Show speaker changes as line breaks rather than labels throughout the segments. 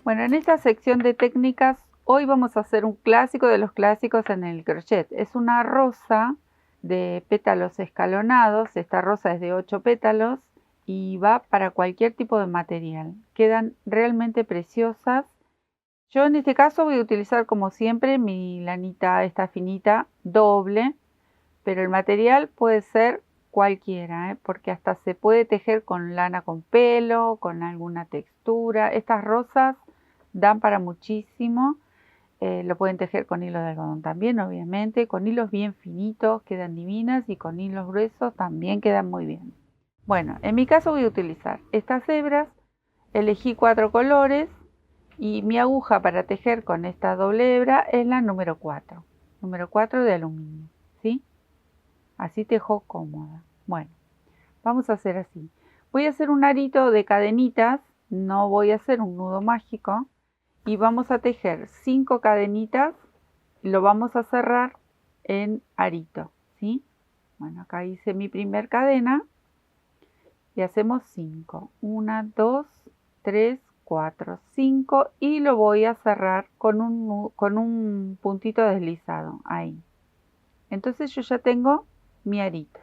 Bueno, en esta sección de técnicas, hoy vamos a hacer un clásico de los clásicos en el crochet. Es una rosa de pétalos escalonados. Esta rosa es de 8 pétalos y va para cualquier tipo de material. Quedan realmente preciosas. Yo en este caso voy a utilizar como siempre mi lanita esta finita doble, pero el material puede ser cualquiera, porque hasta se puede tejer con lana con pelo, con alguna textura. Estas rosas dan para muchísimo. Lo pueden tejer con hilos de algodón también, obviamente. Con hilos bien finitos quedan divinas y con hilos gruesos también quedan muy bien. Bueno, en mi caso voy a utilizar estas hebras. Elegí 4 colores y mi aguja para tejer con esta doble hebra es la número 4. Número 4 de aluminio, ¿sí? Así tejo cómoda. Bueno, vamos a hacer así. Voy a hacer un arito de cadenitas, no voy a hacer un nudo mágico. Y vamos a tejer 5 cadenitas, lo vamos a cerrar en arito, ¿sí? Bueno, acá hice mi primer cadena y hacemos 5. 1, 2, 3, 4, 5 y lo voy a cerrar con un puntito deslizado, ahí. Entonces yo ya tengo mi arito.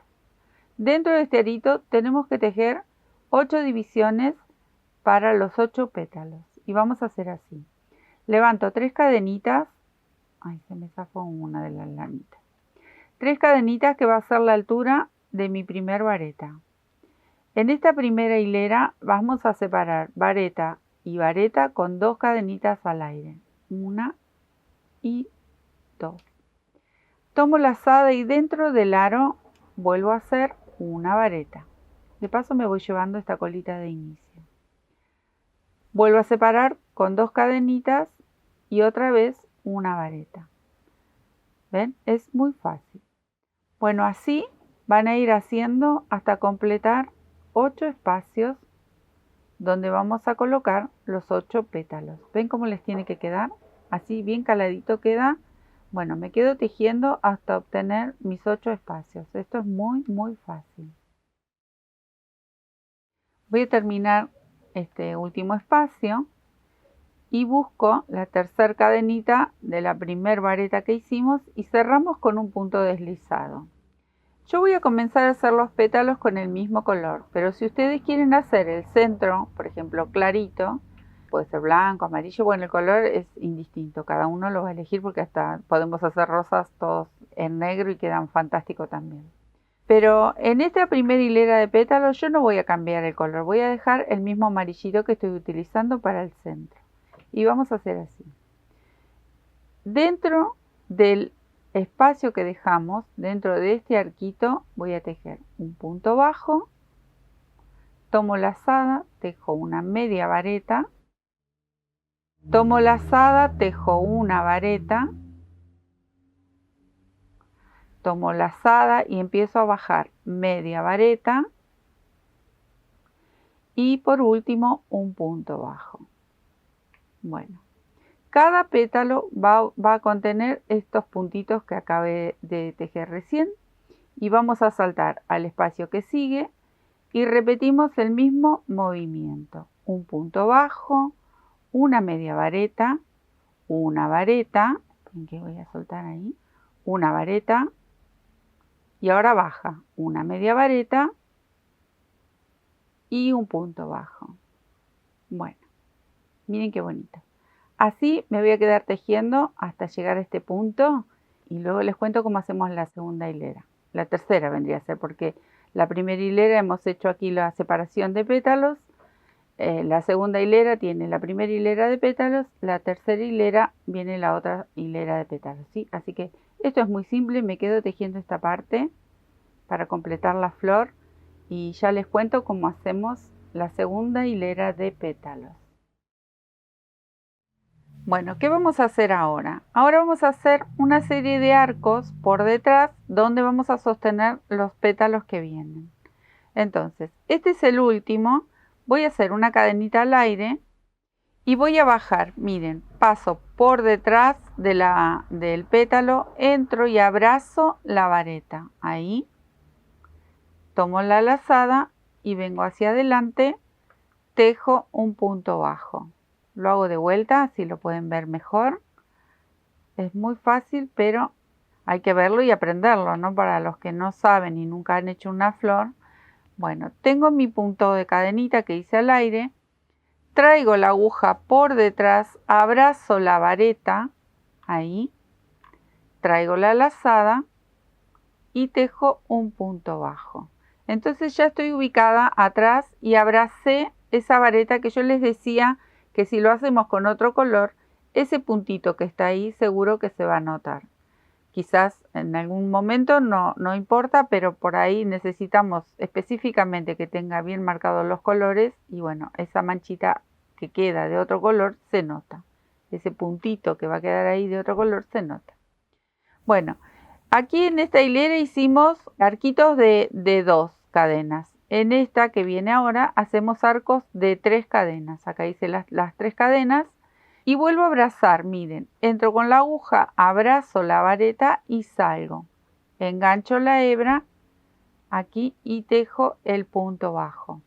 Dentro de este arito tenemos que tejer 8 divisiones para los 8 pétalos y vamos a hacer así. Levanto 3 cadenitas, ay, se me zafó una de las lanitas. 3 cadenitas que va a ser la altura de mi primer vareta. En esta primera hilera vamos a separar vareta y vareta con 2 cadenitas al aire. 1 y 2. Tomo lazada y dentro del aro vuelvo a hacer una vareta. De paso me voy llevando esta colita de inicio. Vuelvo a separar con 2 cadenitas y otra vez una vareta. ¿Ven? Es muy fácil. Bueno, así van a ir haciendo hasta completar 8 espacios donde vamos a colocar los 8 pétalos. ¿Ven cómo les tiene que quedar? Así bien caladito queda. Bueno, me quedo tejiendo hasta obtener mis 8 espacios. Esto es muy fácil. Voy a terminar este último espacio y busco la tercera cadenita de la primer vareta que hicimos y cerramos con un punto deslizado. Yo voy a comenzar a hacer los pétalos con el mismo color, pero si ustedes quieren hacer el centro, por ejemplo clarito, puede ser blanco, amarillo, bueno, el color es indistinto, cada uno lo va a elegir porque hasta podemos hacer rosas todos en negro y quedan fantásticos también. Pero en esta primera hilera de pétalos yo no voy a cambiar el color, voy a dejar el mismo amarillito que estoy utilizando para el centro. Y vamos a hacer así. Dentro del espacio que dejamos, dentro de este arquito, voy a tejer un punto bajo, tomo lazada, tejo una media vareta, tomo lazada, tejo una vareta, tomo lazada y empiezo a bajar media vareta y por último un punto bajo. Bueno, cada pétalo va a contener estos puntitos que acabé de tejer recién y vamos a saltar al espacio que sigue y repetimos el mismo movimiento. Un punto bajo, una media vareta, una vareta, que voy a soltar ahí, una vareta y ahora baja, una media vareta y un punto bajo. Bueno, miren qué bonito. Así me voy a quedar tejiendo hasta llegar a este punto y luego les cuento cómo hacemos la segunda hilera. La tercera vendría a ser porque la primera hilera hemos hecho aquí la separación de pétalos. La segunda hilera tiene la primera hilera de pétalos. La tercera hilera viene la otra hilera de pétalos, ¿sí? Así que esto es muy simple. Me quedo tejiendo esta parte para completar la flor y ya les cuento cómo hacemos la segunda hilera de pétalos. Bueno, ¿qué vamos a hacer ahora? Ahora vamos a hacer una serie de arcos por detrás donde vamos a sostener los pétalos que vienen. Entonces, este es el último. Voy a hacer una cadenita al aire y voy a bajar. Miren, paso por detrás del pétalo, entro y abrazo la vareta. Ahí. Tomo la lazada y vengo hacia adelante, tejo un punto bajo. Lo hago de vuelta, así lo pueden ver mejor. Es muy fácil, pero hay que verlo y aprenderlo, ¿no? Para los que no saben y nunca han hecho una flor. Bueno, tengo mi punto de cadenita que hice al aire. Traigo la aguja por detrás, abrazo la vareta, ahí. Traigo la lazada y tejo un punto bajo. Entonces ya estoy ubicada atrás y abracé esa vareta que yo les decía que si lo hacemos con otro color, ese puntito que está ahí seguro que se va a notar. Quizás en algún momento no importa, pero por ahí necesitamos específicamente que tenga bien marcados los colores y bueno, esa manchita que queda de otro color se nota. Ese puntito que va a quedar ahí de otro color se nota. Bueno, aquí en esta hilera hicimos arquitos de 2 cadenas. En esta que viene ahora hacemos arcos de 3 cadenas. Acá hice las 3 cadenas y vuelvo a abrazar. Miren, entro con la aguja, abrazo la vareta y salgo. Engancho la hebra aquí y tejo el punto bajo.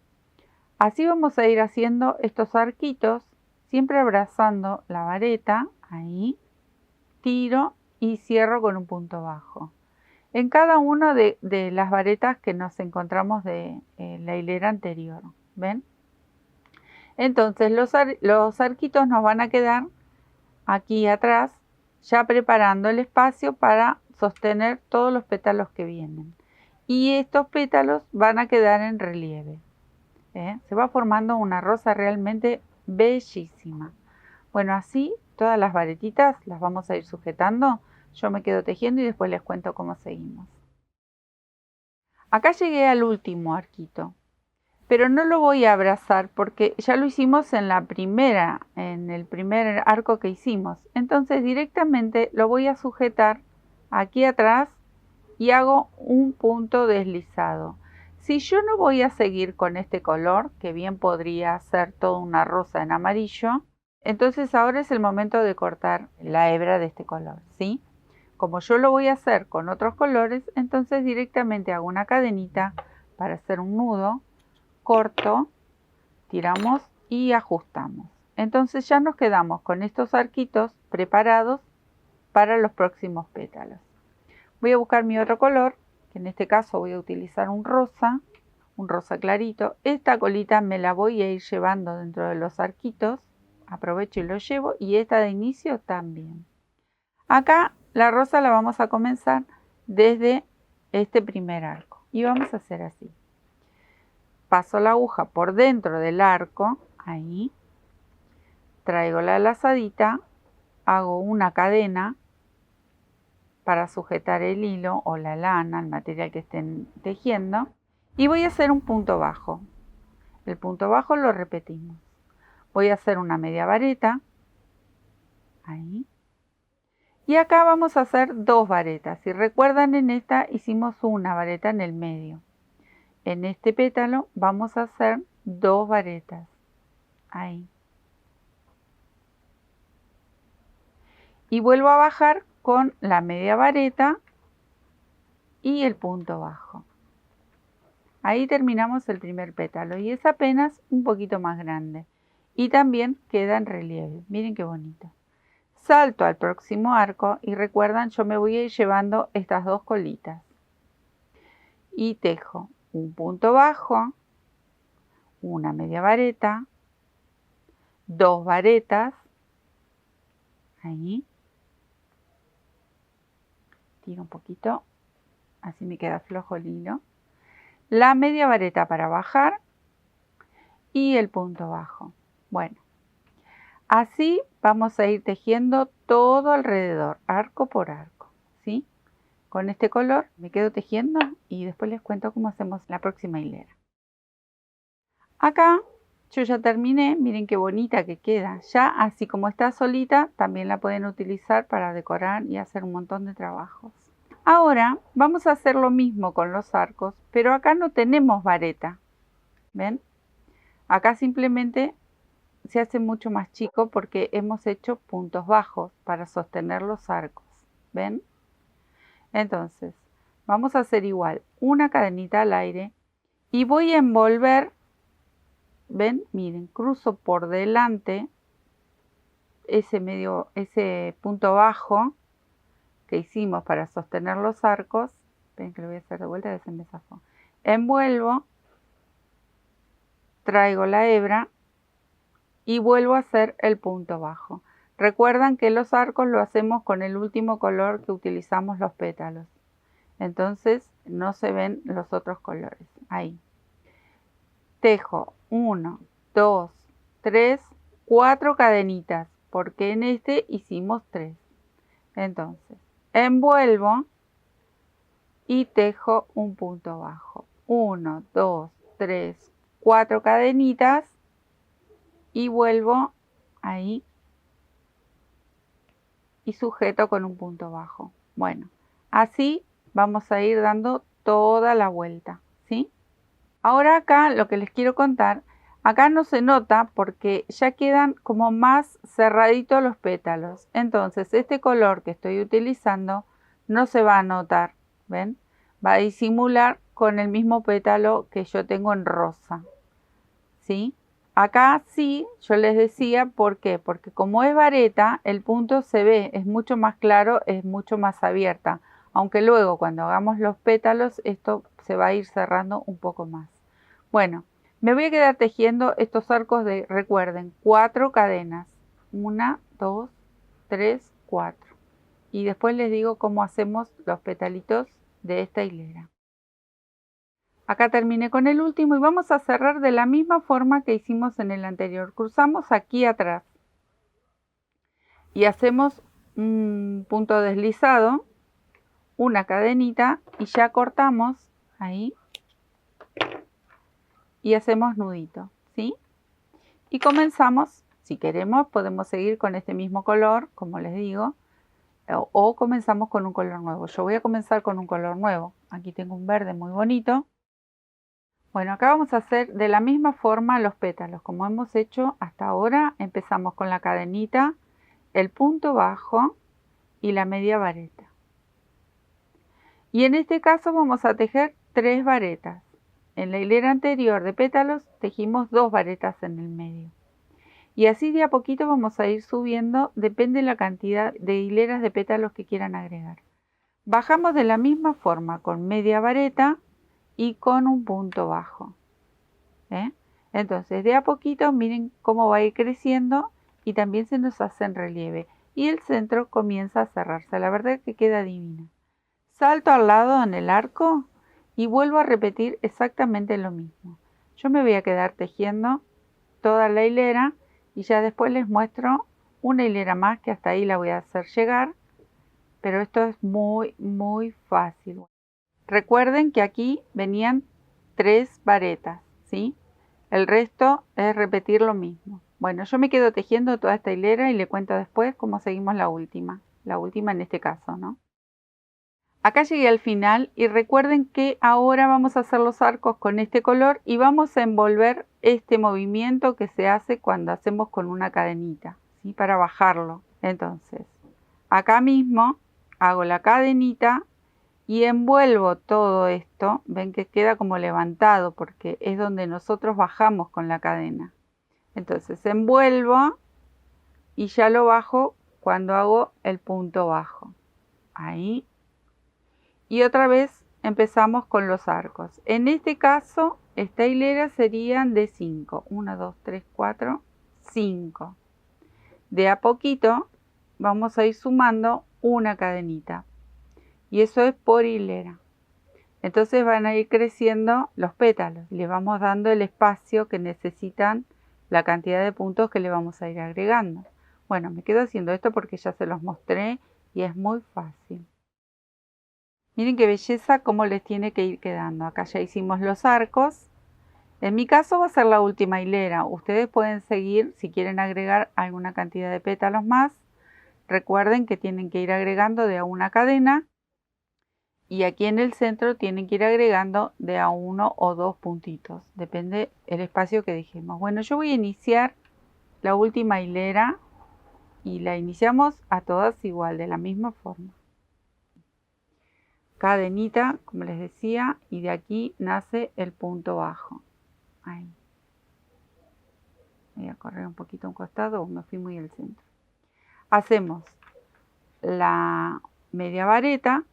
Así vamos a ir haciendo estos arquitos, siempre abrazando la vareta, ahí, tiro y cierro con un punto bajo. En cada una de las varetas que nos encontramos de la hilera anterior, ¿ven? Entonces los arquitos nos van a quedar aquí atrás, ya preparando el espacio para sostener todos los pétalos que vienen. Y estos pétalos van a quedar en relieve. Se va formando una rosa realmente bellísima. Bueno, así todas las varetitas las vamos a ir sujetando. Yo me quedo tejiendo y después les cuento cómo seguimos. Acá llegué al último arquito, pero no lo voy a abrazar porque ya lo hicimos en el primer arco que hicimos. Entonces directamente lo voy a sujetar aquí atrás y hago un punto deslizado. Si yo no voy a seguir con este color, que bien podría ser toda una rosa en amarillo, entonces ahora es el momento de cortar la hebra de este color, ¿sí? Como yo lo voy a hacer con otros colores, entonces directamente hago una cadenita para hacer un nudo, corto, tiramos y ajustamos. Entonces ya nos quedamos con estos arquitos preparados para los próximos pétalos. Voy a buscar mi otro color, que en este caso voy a utilizar un rosa clarito. Esta colita me la voy a ir llevando dentro de los arquitos. Aprovecho y lo llevo, y esta de inicio también. Acá la rosa la vamos a comenzar desde este primer arco y vamos a hacer así. Paso la aguja por dentro del arco, ahí, traigo la lazadita, hago una cadena para sujetar el hilo o la lana, el material que estén tejiendo, y voy a hacer un punto bajo. El punto bajo lo repetimos. Voy a hacer una media vareta, ahí, y acá vamos a hacer 2 varetas. Si recuerdan, en esta hicimos una vareta en el medio. En este pétalo vamos a hacer 2 varetas, ahí. Y vuelvo a bajar con la media vareta y el punto bajo. Ahí terminamos el primer pétalo y es apenas un poquito más grande. Y también queda en relieve. Miren qué bonito. Salto al próximo arco y recuerdan, yo me voy a ir llevando estas 2 colitas. Y tejo un punto bajo, una media vareta, 2 varetas, ahí. Tiro un poquito, así me queda flojo el hilo. La media vareta para bajar y el punto bajo. Bueno, así vamos a ir tejiendo todo alrededor, arco por arco, ¿sí? Con este color me quedo tejiendo y después les cuento cómo hacemos la próxima hilera. Acá yo ya terminé, miren qué bonita que queda. Ya así como está solita, también la pueden utilizar para decorar y hacer un montón de trabajos. Ahora vamos a hacer lo mismo con los arcos, pero acá no tenemos vareta. ¿Ven? Acá simplemente se hace mucho más chico porque hemos hecho puntos bajos para sostener los arcos. ¿Ven? Entonces, vamos a hacer igual una cadenita al aire y voy a envolver, ¿ven? Miren, cruzo por delante ese punto bajo que hicimos para sostener los arcos. Ven que lo voy a hacer de vuelta, que se me zafó. Envuelvo, traigo la hebra y vuelvo a hacer el punto bajo. Recuerdan que los arcos lo hacemos con el último color que utilizamos los pétalos. Entonces no se ven los otros colores. Ahí. Tejo 1, 2, 3, 4 cadenitas, porque en este hicimos 3. Entonces, envuelvo y tejo un punto bajo. 1, 2, 3, 4 cadenitas y vuelvo ahí y sujeto con un punto bajo. Bueno, así vamos a ir dando toda la vuelta, ¿sí? Ahora acá lo que les quiero contar, acá no se nota porque ya quedan como más cerraditos los pétalos. Entonces este color que estoy utilizando no se va a notar, ¿ven? Va a disimular con el mismo pétalo que yo tengo en rosa, ¿sí? Acá sí, yo les decía, ¿por qué? Porque como es vareta, el punto se ve, es mucho más claro, es mucho más abierta. Aunque luego cuando hagamos los pétalos, esto se va a ir cerrando un poco más. Bueno, me voy a quedar tejiendo estos arcos de, recuerden, 4 cadenas. 1, 2, 3, 4. Y después les digo cómo hacemos los petalitos de esta hilera. Acá terminé con el último y vamos a cerrar de la misma forma que hicimos en el anterior. Cruzamos aquí atrás y hacemos un punto deslizado, una cadenita y ya cortamos ahí y hacemos nudito, ¿sí? Y comenzamos, si queremos podemos seguir con este mismo color, como les digo, o comenzamos con un color nuevo. Yo voy a comenzar con un color nuevo. Aquí tengo un verde muy bonito. Bueno, acá vamos a hacer de la misma forma los pétalos, como hemos hecho hasta ahora. Empezamos con la cadenita, el punto bajo y la media vareta. Y en este caso vamos a tejer 3 varetas. En la hilera anterior de pétalos tejimos 2 varetas en el medio. Y así de a poquito vamos a ir subiendo, depende de la cantidad de hileras de pétalos que quieran agregar. Bajamos de la misma forma con media vareta y con un punto bajo. Entonces de a poquito miren cómo va a ir creciendo y también se nos hace en relieve. Y el centro comienza a cerrarse, la verdad que queda divina. Salto al lado en el arco y vuelvo a repetir exactamente lo mismo. Yo me voy a quedar tejiendo toda la hilera y ya después les muestro una hilera más que hasta ahí la voy a hacer llegar, pero esto es muy fácil. Recuerden que aquí venían 3 varetas, ¿sí? El resto es repetir lo mismo. Bueno, yo me quedo tejiendo toda esta hilera y le cuento después cómo seguimos la última en este caso, ¿no? Acá llegué al final y recuerden que ahora vamos a hacer los arcos con este color y vamos a envolver este movimiento que se hace cuando hacemos con una cadenita, ¿sí? Para bajarlo. Entonces, acá mismo hago la cadenita y envuelvo todo esto. Ven que queda como levantado porque es donde nosotros bajamos con la cadena. Entonces envuelvo y ya lo bajo cuando hago el punto bajo. Ahí. Y otra vez empezamos con los arcos. En este caso, esta hilera serían de 5. 1, 2, 3, 4, 5. De a poquito vamos a ir sumando una cadenita. Y eso es por hilera. Entonces van a ir creciendo los pétalos. Le vamos dando el espacio que necesitan, la cantidad de puntos que le vamos a ir agregando. Bueno, me quedo haciendo esto porque ya se los mostré y es muy fácil. Miren qué belleza cómo les tiene que ir quedando. Acá ya hicimos los arcos. En mi caso va a ser la última hilera. Ustedes pueden seguir si quieren agregar alguna cantidad de pétalos más. Recuerden que tienen que ir agregando de a una cadena. Y aquí en el centro tienen que ir agregando de a 1 o 2 puntitos. Depende el espacio que dejemos. Bueno, yo voy a iniciar la última hilera. Y la iniciamos a todas igual, de la misma forma. Cadenita, como les decía, y de aquí nace el punto bajo. Ahí. Voy a correr un poquito a un costado o me fui muy al centro. hacemos la media vareta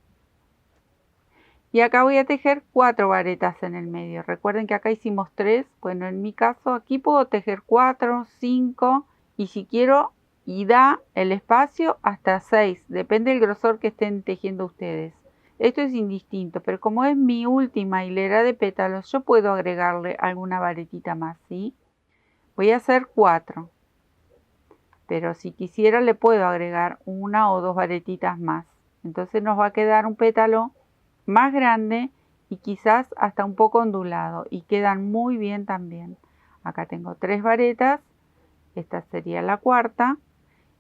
y acá voy a tejer 4 varetas en el medio. Recuerden que acá hicimos 3, bueno, en mi caso aquí puedo tejer 4, 5 y si quiero y da el espacio hasta 6, depende del grosor que estén tejiendo ustedes. Esto es indistinto, pero como es mi última hilera de pétalos, yo puedo agregarle alguna varetita más, ¿sí? Voy a hacer 4, pero si quisiera le puedo agregar 1 o 2 varetitas más. Entonces nos va a quedar un pétalo más grande y quizás hasta un poco ondulado y quedan muy bien también. Acá tengo 3 varetas, esta sería la cuarta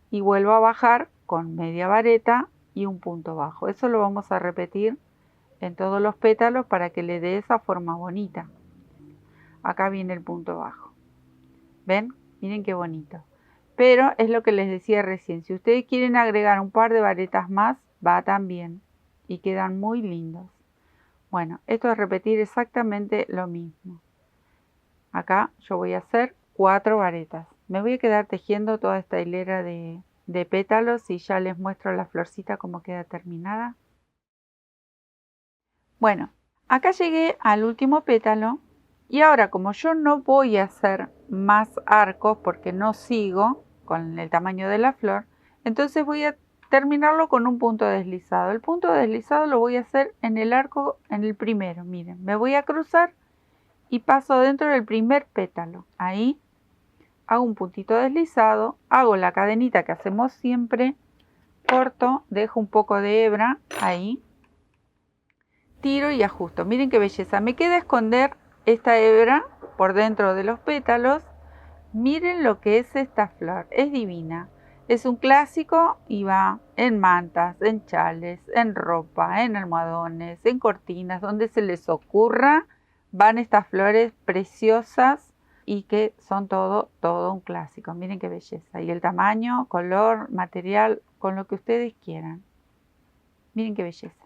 y vuelvo a bajar con media vareta y un punto bajo. Eso lo vamos a repetir en todos los pétalos para que le dé esa forma bonita. Acá viene el punto bajo. ¿Ven? Miren qué bonito. Pero es lo que les decía recién. Si ustedes quieren agregar un par de varetas más, va también. Y quedan muy lindos. Bueno, esto es repetir exactamente lo mismo. Acá yo voy a hacer 4 varetas. Me voy a quedar tejiendo toda esta hilera de pétalos y ya les muestro la florcita como queda terminada. Bueno, acá llegué al último pétalo y ahora como yo no voy a hacer más arcos porque no sigo con el tamaño de la flor, entonces voy a terminarlo con un punto deslizado. El punto deslizado lo voy a hacer en el arco, en el primero. Miren, me voy a cruzar y paso dentro del primer pétalo. Ahí hago un puntito deslizado, hago la cadenita que hacemos siempre, corto, dejo un poco de hebra ahí, tiro y ajusto. Miren qué belleza. Me queda esconder esta hebra por dentro de los pétalos. Miren lo que es esta flor. Es divina. Es un clásico y va en mantas, en chales, en ropa, en almohadones, en cortinas, donde se les ocurra. Van estas flores preciosas y que son todo un clásico. Miren qué belleza. Y el tamaño, color, material, con lo que ustedes quieran. Miren qué belleza.